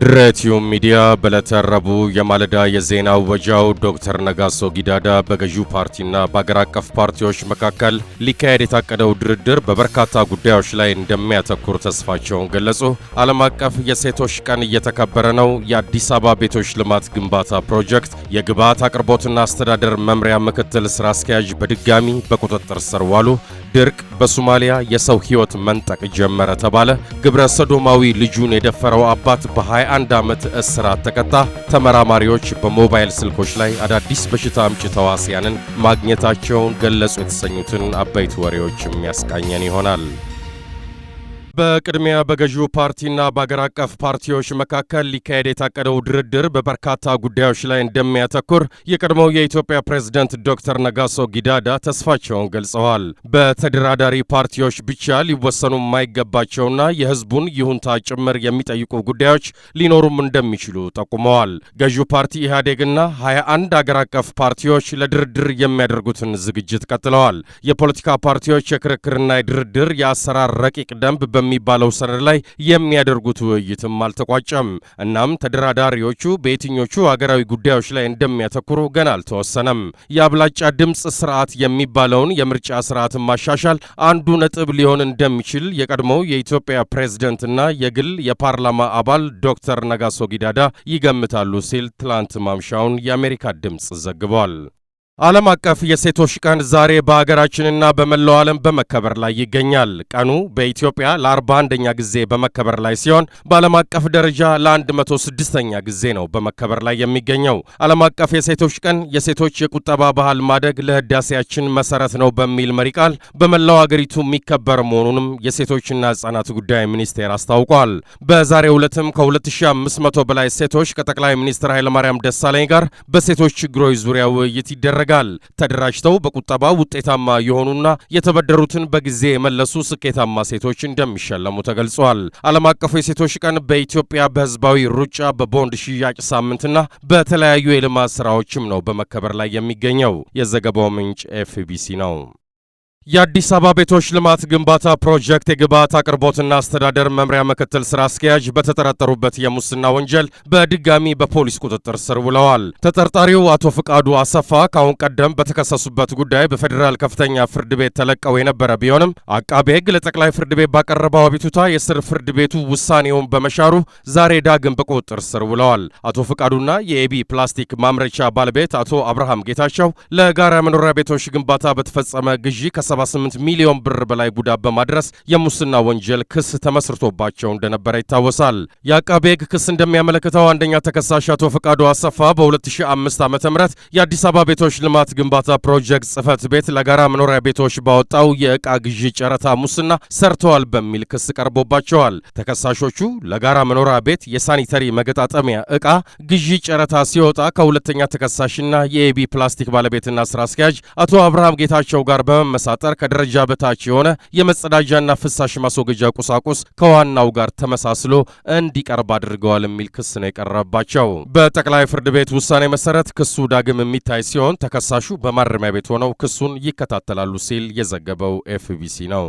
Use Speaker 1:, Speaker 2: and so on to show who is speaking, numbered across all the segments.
Speaker 1: ድሬቲዩም ሚዲያ በለተረቡ የማለዳ የዜና ወጃው ዶክተር ነጋሶ ጊዳዳ በገዢው ፓርቲና በአገር አቀፍ ፓርቲዎች መካከል ሊካሄድ የታቀደው ድርድር በበርካታ ጉዳዮች ላይ እንደሚያተኩር ተስፋቸውን ገለጹ። ዓለም አቀፍ የሴቶች ቀን እየተከበረ ነው። የአዲስ አበባ ቤቶች ልማት ግንባታ ፕሮጀክት የግብዓት አቅርቦትና አስተዳደር መምሪያ ምክትል ስራ አስኪያጅ በድጋሚ በቁጥጥር ስር ዋሉ። ድርቅ በሶማሊያ የሰው ሕይወት መንጠቅ ጀመረ ተባለ። ግብረ ሰዶማዊ ልጁን የደፈረው አባት በ21 ዓመት እስራት ተቀጣ። ተመራማሪዎች በሞባይል ስልኮች ላይ አዳዲስ በሽታ አምጪ ተዋሲያንን ማግኘታቸውን ገለጹ። የተሰኙትን አበይት ወሬዎችም ያስቃኘን ይሆናል። በቅድሚያ በገዢው ፓርቲና በአገር አቀፍ ፓርቲዎች መካከል ሊካሄድ የታቀደው ድርድር በበርካታ ጉዳዮች ላይ እንደሚያተኩር የቀድሞው የኢትዮጵያ ፕሬዝዳንት ዶክተር ነጋሶ ጊዳዳ ተስፋቸውን ገልጸዋል። በተደራዳሪ ፓርቲዎች ብቻ ሊወሰኑ የማይገባቸውና የሕዝቡን ይሁንታ ጭምር የሚጠይቁ ጉዳዮች ሊኖሩም እንደሚችሉ ጠቁመዋል። ገዢው ፓርቲ ኢህአዴግና 21 አገር አቀፍ ፓርቲዎች ለድርድር የሚያደርጉትን ዝግጅት ቀጥለዋል። የፖለቲካ ፓርቲዎች የክርክርና የድርድር የአሰራር ረቂቅ ደንብ በሚባለው ሰነድ ላይ የሚያደርጉት ውይይትም አልተቋጨም። እናም ተደራዳሪዎቹ በየትኞቹ አገራዊ ጉዳዮች ላይ እንደሚያተኩሩ ገና አልተወሰነም። የአብላጫ ድምፅ ስርዓት የሚባለውን የምርጫ ስርዓትን ማሻሻል አንዱ ነጥብ ሊሆን እንደሚችል የቀድሞው የኢትዮጵያ ፕሬዝደንትና የግል የፓርላማ አባል ዶክተር ነጋሶ ጊዳዳ ይገምታሉ ሲል ትላንት ማምሻውን የአሜሪካ ድምፅ ዘግቧል። ዓለም አቀፍ የሴቶች ቀን ዛሬ በአገራችንና በመላው ዓለም በመከበር ላይ ይገኛል። ቀኑ በኢትዮጵያ ለ41ኛ ጊዜ በመከበር ላይ ሲሆን በዓለም አቀፍ ደረጃ ለ106ኛ ጊዜ ነው በመከበር ላይ የሚገኘው። ዓለም አቀፍ የሴቶች ቀን የሴቶች የቁጠባ ባህል ማደግ ለህዳሴያችን መሰረት ነው በሚል መሪ ቃል በመላው አገሪቱ የሚከበር መሆኑንም የሴቶችና ሕፃናት ጉዳይ ሚኒስቴር አስታውቋል። በዛሬው ዕለትም ከ2500 በላይ ሴቶች ከጠቅላይ ሚኒስትር ኃይለማርያም ደሳለኝ ጋር በሴቶች ችግሮች ዙሪያ ውይይት ይደረጋል። ተደራጅተው በቁጠባ ውጤታማ የሆኑና የተበደሩትን በጊዜ የመለሱ ስኬታማ ሴቶች እንደሚሸለሙ ተገልጿል። ዓለም አቀፉ የሴቶች ቀን በኢትዮጵያ በህዝባዊ ሩጫ፣ በቦንድ ሽያጭ ሳምንትና በተለያዩ የልማት ስራዎችም ነው በመከበር ላይ የሚገኘው። የዘገባው ምንጭ ኤፍቢሲ ነው። የአዲስ አበባ ቤቶች ልማት ግንባታ ፕሮጀክት የግብዓት አቅርቦትና አስተዳደር መምሪያ ምክትል ስራ አስኪያጅ በተጠረጠሩበት የሙስና ወንጀል በድጋሚ በፖሊስ ቁጥጥር ስር ውለዋል። ተጠርጣሪው አቶ ፍቃዱ አሰፋ ከአሁን ቀደም በተከሰሱበት ጉዳይ በፌዴራል ከፍተኛ ፍርድ ቤት ተለቀው የነበረ ቢሆንም አቃቤ ሕግ ለጠቅላይ ፍርድ ቤት ባቀረበው አቤቱታ የስር ፍርድ ቤቱ ውሳኔውን በመሻሩ ዛሬ ዳግም በቁጥጥር ስር ውለዋል። አቶ ፍቃዱና የኤቢ ፕላስቲክ ማምረቻ ባለቤት አቶ አብርሃም ጌታቸው ለጋራ መኖሪያ ቤቶች ግንባታ በተፈጸመ ግዢ 78 ሚሊዮን ብር በላይ ጉዳት በማድረስ የሙስና ወንጀል ክስ ተመስርቶባቸው እንደነበረ ይታወሳል። የአቃቤ ሕግ ክስ እንደሚያመለክተው አንደኛ ተከሳሽ አቶ ፈቃዱ አሰፋ በ2005 ዓ.ም የአዲስ አበባ ቤቶች ልማት ግንባታ ፕሮጀክት ጽሕፈት ቤት ለጋራ መኖሪያ ቤቶች ባወጣው የዕቃ ግዢ ጨረታ ሙስና ሰርተዋል በሚል ክስ ቀርቦባቸዋል። ተከሳሾቹ ለጋራ መኖሪያ ቤት የሳኒተሪ መገጣጠሚያ ዕቃ ግዢ ጨረታ ሲወጣ ከሁለተኛ ተከሳሽና የኤቢ ፕላስቲክ ባለቤትና ስራ አስኪያጅ አቶ አብርሃም ጌታቸው ጋር በመመሳጠር ከደረጃ በታች የሆነ የመጸዳጃና ፍሳሽ ማስወገጃ ቁሳቁስ ከዋናው ጋር ተመሳስሎ እንዲቀርብ አድርገዋል የሚል ክስ ነው የቀረበባቸው። በጠቅላይ ፍርድ ቤት ውሳኔ መሰረት ክሱ ዳግም የሚታይ ሲሆን ተከሳሹ በማረሚያ ቤት ሆነው ክሱን ይከታተላሉ ሲል የዘገበው ኤፍቢሲ ነው።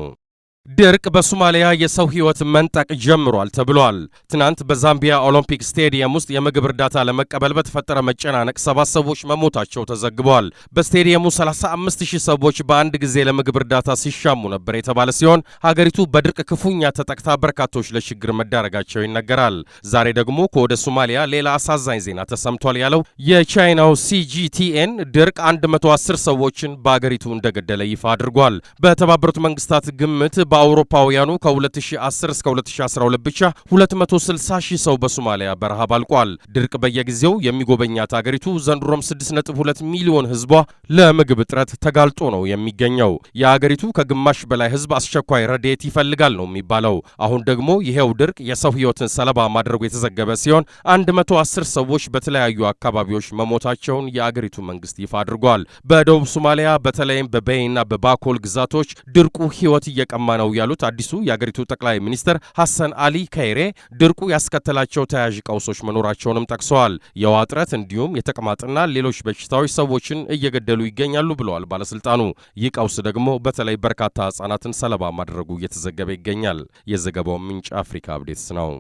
Speaker 1: ድርቅ በሶማሊያ የሰው ሕይወት መንጠቅ ጀምሯል ተብሏል። ትናንት በዛምቢያ ኦሎምፒክ ስቴዲየም ውስጥ የምግብ እርዳታ ለመቀበል በተፈጠረ መጨናነቅ 7 ሰዎች መሞታቸው ተዘግቧል። በስቴዲየሙ 35000 ሰዎች በአንድ ጊዜ ለምግብ እርዳታ ሲሻሙ ነበር የተባለ ሲሆን ሀገሪቱ በድርቅ ክፉኛ ተጠቅታ በርካቶች ለችግር መዳረጋቸው ይነገራል። ዛሬ ደግሞ ከወደ ሶማሊያ ሌላ አሳዛኝ ዜና ተሰምቷል ያለው የቻይናው ሲጂቲኤን ድርቅ 110 ሰዎችን በአገሪቱ እንደገደለ ይፋ አድርጓል። በተባበሩት መንግስታት ግምት በአውሮፓውያኑ ከ2010 እስከ 2012 ብቻ 260 ሺህ ሰው በሶማሊያ በረሃብ አልቋል። ድርቅ በየጊዜው የሚጎበኛት አገሪቱ ዘንድሮም 6.2 ሚሊዮን ህዝቧ ለምግብ እጥረት ተጋልጦ ነው የሚገኘው። የአገሪቱ ከግማሽ በላይ ህዝብ አስቸኳይ ረድኤት ይፈልጋል ነው የሚባለው። አሁን ደግሞ ይሄው ድርቅ የሰው ህይወትን ሰለባ ማድረጉ የተዘገበ ሲሆን 110 ሰዎች በተለያዩ አካባቢዎች መሞታቸውን የአገሪቱ መንግስት ይፋ አድርጓል። በደቡብ ሶማሊያ በተለይም በቤይና በባኮል ግዛቶች ድርቁ ህይወት እየቀማ ነው ነው ያሉት አዲሱ የአገሪቱ ጠቅላይ ሚኒስትር ሐሰን አሊ ከይሬ ድርቁ ያስከተላቸው ተያያዥ ቀውሶች መኖራቸውንም ጠቅሰዋል። የውሃ እጥረት እንዲሁም የተቅማጥና ሌሎች በሽታዎች ሰዎችን እየገደሉ ይገኛሉ ብለዋል ባለስልጣኑ። ይህ ቀውስ ደግሞ በተለይ በርካታ ሕጻናትን ሰለባ ማድረጉ እየተዘገበ ይገኛል። የዘገባው ምንጭ አፍሪካ አፕዴትስ ነው።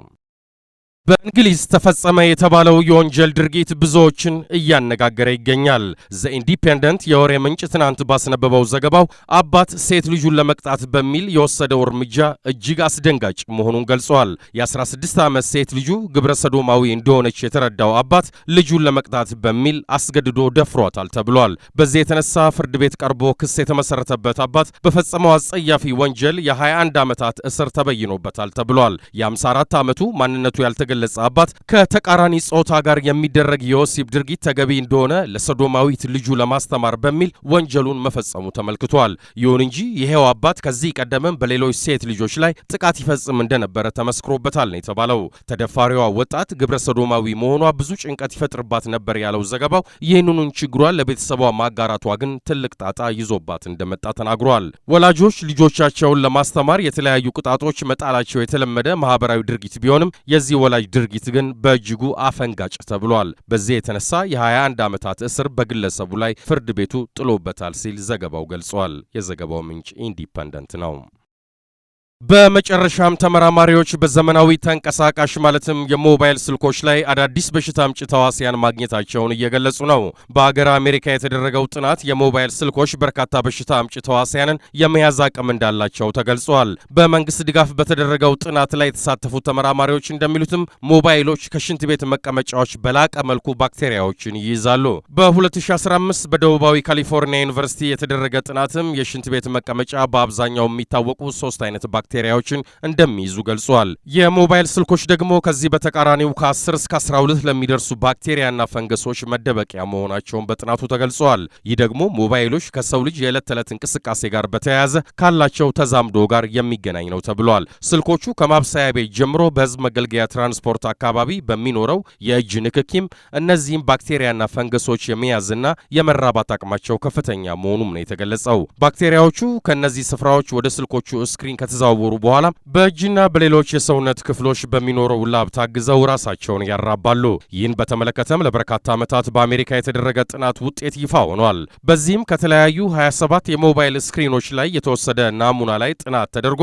Speaker 1: በእንግሊዝ ተፈጸመ የተባለው የወንጀል ድርጊት ብዙዎችን እያነጋገረ ይገኛል። ዘኢንዲፔንደንት የወሬ ምንጭ ትናንት ባስነበበው ዘገባው አባት ሴት ልጁን ለመቅጣት በሚል የወሰደው እርምጃ እጅግ አስደንጋጭ መሆኑን ገልጿል። የ16 ዓመት ሴት ልጁ ግብረ ሰዶማዊ እንደሆነች የተረዳው አባት ልጁን ለመቅጣት በሚል አስገድዶ ደፍሯታል ተብሏል። በዚህ የተነሳ ፍርድ ቤት ቀርቦ ክስ የተመሰረተበት አባት በፈጸመው አጸያፊ ወንጀል የ21 ዓመታት እስር ተበይኖበታል ተብሏል። የ54 ዓመቱ ማንነቱ ያልተገለጸ አባት ከተቃራኒ ጾታ ጋር የሚደረግ የወሲብ ድርጊት ተገቢ እንደሆነ ለሰዶማዊት ልጁ ለማስተማር በሚል ወንጀሉን መፈጸሙ ተመልክቷል። ይሁን እንጂ ይሄው አባት ከዚህ ቀደምም በሌሎች ሴት ልጆች ላይ ጥቃት ይፈጽም እንደነበረ ተመስክሮበታል ነው የተባለው። ተደፋሪዋ ወጣት ግብረ ሰዶማዊ መሆኗ ብዙ ጭንቀት ይፈጥርባት ነበር ያለው ዘገባው፣ ይህንኑን ችግሯን ለቤተሰቧ ማጋራቷ ግን ትልቅ ጣጣ ይዞባት እንደመጣ ተናግሯል። ወላጆች ልጆቻቸውን ለማስተማር የተለያዩ ቅጣቶች መጣላቸው የተለመደ ማህበራዊ ድርጊት ቢሆንም የዚህ ወላጅ ድርጊት ግን በእጅጉ አፈንጋጭ ተብሏል። በዚህ የተነሳ የ21 ዓመታት እስር በግለሰቡ ላይ ፍርድ ቤቱ ጥሎበታል ሲል ዘገባው ገልጿል። የዘገባው ምንጭ ኢንዲፐንደንት ነው። በመጨረሻም ተመራማሪዎች በዘመናዊ ተንቀሳቃሽ ማለትም የሞባይል ስልኮች ላይ አዳዲስ በሽታ አምጪ ተዋሲያን ማግኘታቸውን እየገለጹ ነው። በአገር አሜሪካ የተደረገው ጥናት የሞባይል ስልኮች በርካታ በሽታ አምጪ ተዋሲያንን የመያዝ አቅም እንዳላቸው ተገልጿል። በመንግስት ድጋፍ በተደረገው ጥናት ላይ የተሳተፉ ተመራማሪዎች እንደሚሉትም ሞባይሎች ከሽንት ቤት መቀመጫዎች በላቀ መልኩ ባክቴሪያዎችን ይይዛሉ። በ2015 በደቡባዊ ካሊፎርኒያ ዩኒቨርሲቲ የተደረገ ጥናትም የሽንት ቤት መቀመጫ በአብዛኛው የሚታወቁ 3 አይነት ባክቴሪያዎችን እንደሚይዙ ገልጿል። የሞባይል ስልኮች ደግሞ ከዚህ በተቃራኒው ከ10 እስከ 12 ለሚደርሱ ባክቴሪያና ፈንገሶች መደበቂያ መሆናቸውን በጥናቱ ተገልጿል። ይህ ደግሞ ሞባይሎች ከሰው ልጅ የዕለት ተዕለት እንቅስቃሴ ጋር በተያያዘ ካላቸው ተዛምዶ ጋር የሚገናኝ ነው ተብሏል። ስልኮቹ ከማብሰያ ቤት ጀምሮ በህዝብ መገልገያ ትራንስፖርት አካባቢ በሚኖረው የእጅ ንክኪም እነዚህም ባክቴሪያና ፈንገሶች የመያዝና የመራባት አቅማቸው ከፍተኛ መሆኑም ነው የተገለጸው። ባክቴሪያዎቹ ከእነዚህ ስፍራዎች ወደ ስልኮቹ ስክሪን ከተዛወሩ በኋላ በእጅና በሌሎች የሰውነት ክፍሎች በሚኖረው ላብ ታግዘው ራሳቸውን ያራባሉ። ይህን በተመለከተም ለበርካታ ዓመታት በአሜሪካ የተደረገ ጥናት ውጤት ይፋ ሆኗል። በዚህም ከተለያዩ 27 የሞባይል ስክሪኖች ላይ የተወሰደ ናሙና ላይ ጥናት ተደርጎ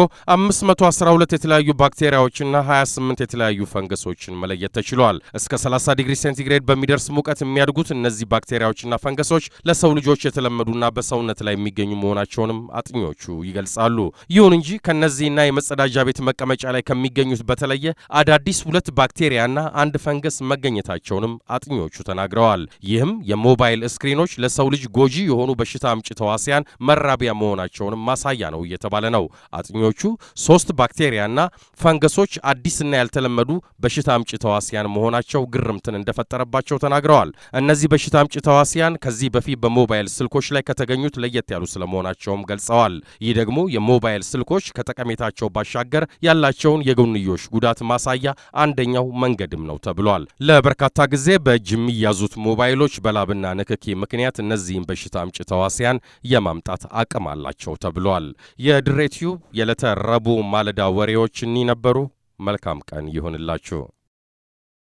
Speaker 1: 512 የተለያዩ ባክቴሪያዎችና 28 የተለያዩ ፈንገሶችን መለየት ተችሏል። እስከ 30 ዲግሪ ሴንቲግሬድ በሚደርስ ሙቀት የሚያድጉት እነዚህ ባክቴሪያዎችና ፈንገሶች ለሰው ልጆች የተለመዱና በሰውነት ላይ የሚገኙ መሆናቸውንም አጥኚዎቹ ይገልጻሉ። ይሁን እንጂ ከነዚህና የመጸዳጃ ቤት መቀመጫ ላይ ከሚገኙት በተለየ አዳዲስ 2 ባክቴሪያና 1 ፈንገስ መገኘታቸውንም አጥኚዎቹ ተናግረዋል። ይህም የሞባይል ስክሪኖች ለሰው ልጅ ጎጂ የሆኑ በሽታ አምጪ ተዋሲያን መራቢያ መሆናቸውንም ማሳያ ነው እየተባለ ነው። አጥኚዎቹ 3 ባክቴሪያና ፈንገሶች አዲስና ያልተለመዱ በሽታ አምጪ ተዋሲያን መሆናቸው ግርምትን እንደፈጠረባቸው ተናግረዋል። እነዚህ በሽታ አምጪ ተዋሲያን ከዚህ በፊት በሞባይል ስልኮች ላይ ከተገኙት ለየት ያሉ ስለመሆናቸውም ገልጸዋል። ይህ ደግሞ የሞባይል ስልኮች ከጠቀሜታቸው ባሻገር ያላቸውን የጎንዮሽ ጉዳት ማሳያ አንደኛው መንገድም ነው ተብሏል። ለበርካታ ጊዜ በእጅ የሚያዙት ሞባይሎች በላብና ንክኪ ምክንያት እነዚህን በሽታ አምጪ ተዋሲያን የማምጣት አቅም አላቸው ተብሏል። የድሬ ቲዩብ የዕለተ ረቡዕ ማለዳ ወሬዎች እኒ ነበሩ። መልካም ቀን ይሁንላችሁ።